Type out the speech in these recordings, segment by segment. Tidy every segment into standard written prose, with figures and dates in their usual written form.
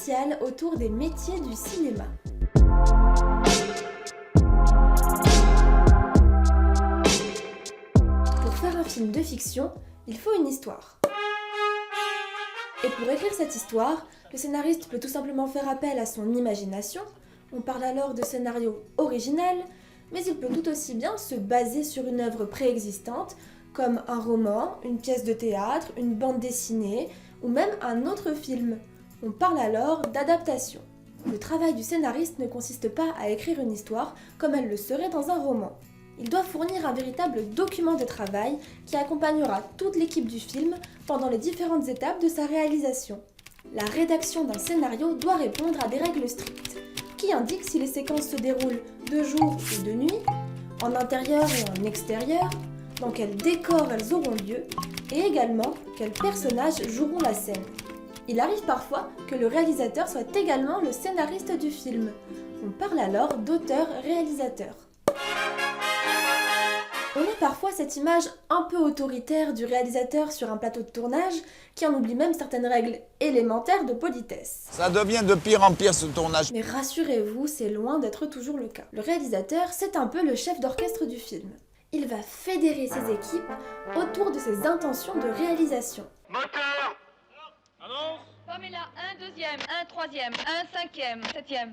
spécial autour des métiers du cinéma. Pour faire un film de fiction, il faut une histoire. Et pour écrire cette histoire, le scénariste peut tout simplement faire appel à son imagination. On parle alors de scénario original, mais il peut tout aussi bien se baser sur une œuvre préexistante, comme un roman, une pièce de théâtre, une bande dessinée, ou même un autre film. On parle alors d'adaptation. Le travail du scénariste ne consiste pas à écrire une histoire comme elle le serait dans un roman. Il doit fournir un véritable document de travail qui accompagnera toute l'équipe du film pendant les différentes étapes de sa réalisation. La rédaction d'un scénario doit répondre à des règles strictes, qui indiquent si les séquences se déroulent de jour ou de nuit, en intérieur ou en extérieur, dans quel décor elles auront lieu, et également quels personnages joueront la scène. Il arrive parfois que le réalisateur soit également le scénariste du film. On parle alors d'auteur-réalisateur. On a parfois cette image un peu autoritaire du réalisateur sur un plateau de tournage qui en oublie même certaines règles élémentaires de politesse. Ça devient de pire en pire ce tournage. Mais rassurez-vous, c'est loin d'être toujours le cas. Le réalisateur, c'est un peu le chef d'orchestre du film. Il va fédérer ses équipes autour de ses intentions de réalisation. Moteur! Annonce! Pamela, un deuxième, un troisième, un cinquième, septième.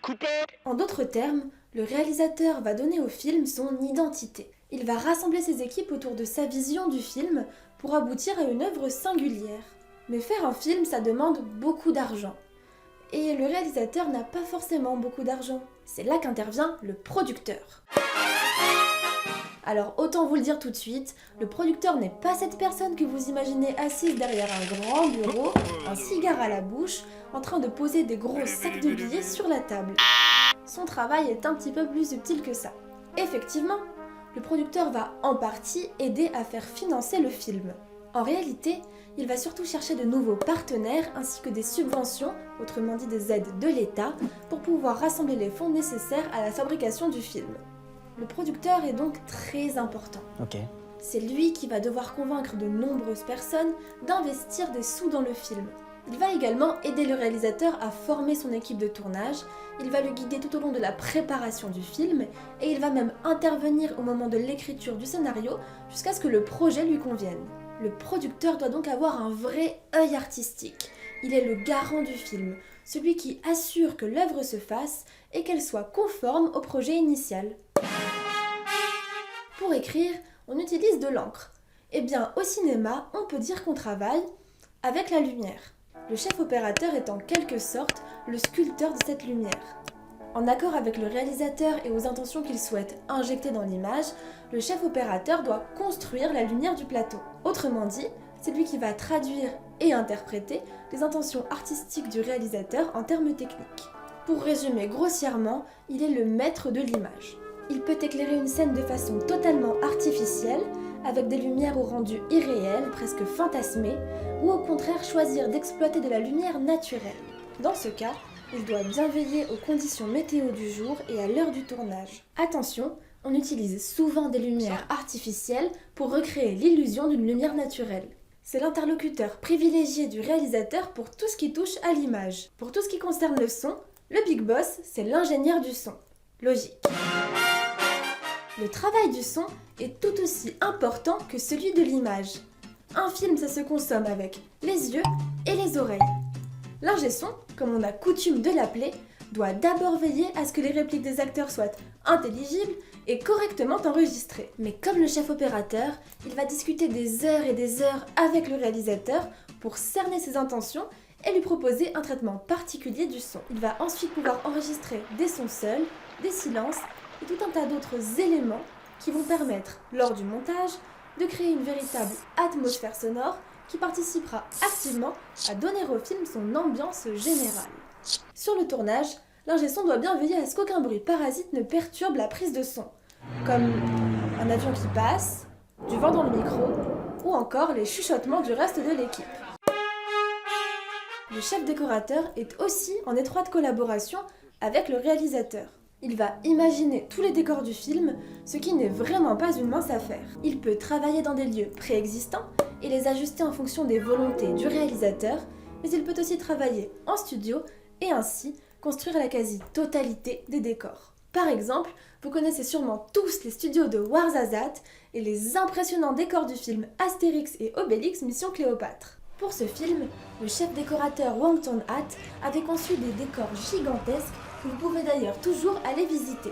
Coupé! En d'autres termes, le réalisateur va donner au film son identité. Il va rassembler ses équipes autour de sa vision du film pour aboutir à une œuvre singulière. Mais faire un film, ça demande beaucoup d'argent. Et le réalisateur n'a pas forcément beaucoup d'argent. C'est là qu'intervient le producteur. Alors autant vous le dire tout de suite, le producteur n'est pas cette personne que vous imaginez assise derrière un grand bureau, un cigare à la bouche, en train de poser des gros sacs de billets sur la table. Son travail est un petit peu plus subtil que ça. Effectivement, le producteur va en partie aider à faire financer le film. En réalité, il va surtout chercher de nouveaux partenaires ainsi que des subventions, autrement dit des aides de l'État, pour pouvoir rassembler les fonds nécessaires à la fabrication du film. Le producteur est donc très important. C'est lui qui va devoir convaincre de nombreuses personnes d'investir des sous dans le film. Il va également aider le réalisateur à former son équipe de tournage, il va le guider tout au long de la préparation du film et il va même intervenir au moment de l'écriture du scénario jusqu'à ce que le projet lui convienne. Le producteur doit donc avoir un vrai œil artistique. Il est le garant du film, celui qui assure que l'œuvre se fasse et qu'elle soit conforme au projet initial. Pour écrire, on utilise de l'encre. Eh bien, au cinéma, on peut dire qu'on travaille avec la lumière. Le chef opérateur est en quelque sorte le sculpteur de cette lumière. En accord avec le réalisateur et aux intentions qu'il souhaite injecter dans l'image, le chef opérateur doit construire la lumière du plateau. Autrement dit, c'est lui qui va traduire et interpréter les intentions artistiques du réalisateur en termes techniques. Pour résumer grossièrement, il est le maître de l'image. Il peut éclairer une scène de façon totalement artificielle, avec des lumières au rendu irréel, presque fantasmé, ou au contraire choisir d'exploiter de la lumière naturelle. Dans ce cas, il doit bien veiller aux conditions météo du jour et à l'heure du tournage. Attention, on utilise souvent des lumières artificielles pour recréer l'illusion d'une lumière naturelle. C'est l'interlocuteur privilégié du réalisateur pour tout ce qui touche à l'image. Pour tout ce qui concerne le son, le big boss, c'est l'ingénieur du son. Logique. Le travail du son est tout aussi important que celui de l'image. Un film, ça se consomme avec les yeux et les oreilles. L'ingé son, comme on a coutume de l'appeler, doit d'abord veiller à ce que les répliques des acteurs soient intelligibles et correctement enregistrées. Mais comme le chef opérateur, il va discuter des heures et des heures avec le réalisateur pour cerner ses intentions et lui proposer un traitement particulier du son. Il va ensuite pouvoir enregistrer des sons seuls, des silences et tout un tas d'autres éléments qui vont permettre, lors du montage, de créer une véritable atmosphère sonore qui participera activement à donner au film son ambiance générale. Sur le tournage, l'ingé son doit bien veiller à ce qu'aucun bruit parasite ne perturbe la prise de son, comme un avion qui passe, du vent dans le micro, ou encore les chuchotements du reste de l'équipe. Le chef décorateur est aussi en étroite collaboration avec le réalisateur. Il va imaginer tous les décors du film, ce qui n'est vraiment pas une mince affaire. Il peut travailler dans des lieux préexistants et les ajuster en fonction des volontés du réalisateur, mais il peut aussi travailler en studio et ainsi construire la quasi-totalité des décors. Par exemple, vous connaissez sûrement tous les studios de Ouarzazate et les impressionnants décors du film Astérix et Obélix Mission Cléopâtre. Pour ce film, le chef décorateur Wang Tong-hat avait conçu des décors gigantesques que vous pouvez d'ailleurs toujours aller visiter.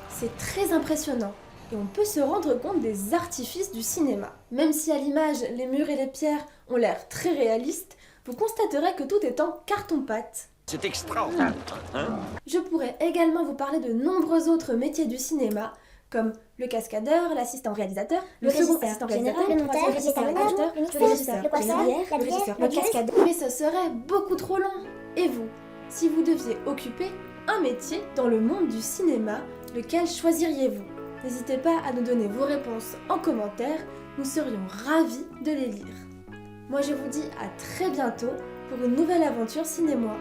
C'est très impressionnant et on peut se rendre compte des artifices du cinéma. Même si à l'image, les murs et les pierres ont l'air très réalistes, vous constaterez que tout est en carton-pâte. C'est extraordinaire, hein? Je pourrais également vous parler de nombreux autres métiers du cinéma, comme le cascadeur, l'assistant réalisateur, le second assistant réalisateur, le monteur, le régisseur le régisseur, le coiffeur, la bière, le cascadeur. Mais ce serait beaucoup trop long. Et vous, si vous deviez occuper un métier dans le monde du cinéma, lequel choisiriez-vous? N'hésitez pas à nous donner vos réponses en commentaire, nous serions ravis de les lire. Moi je vous dis à très bientôt pour une nouvelle aventure cinéma.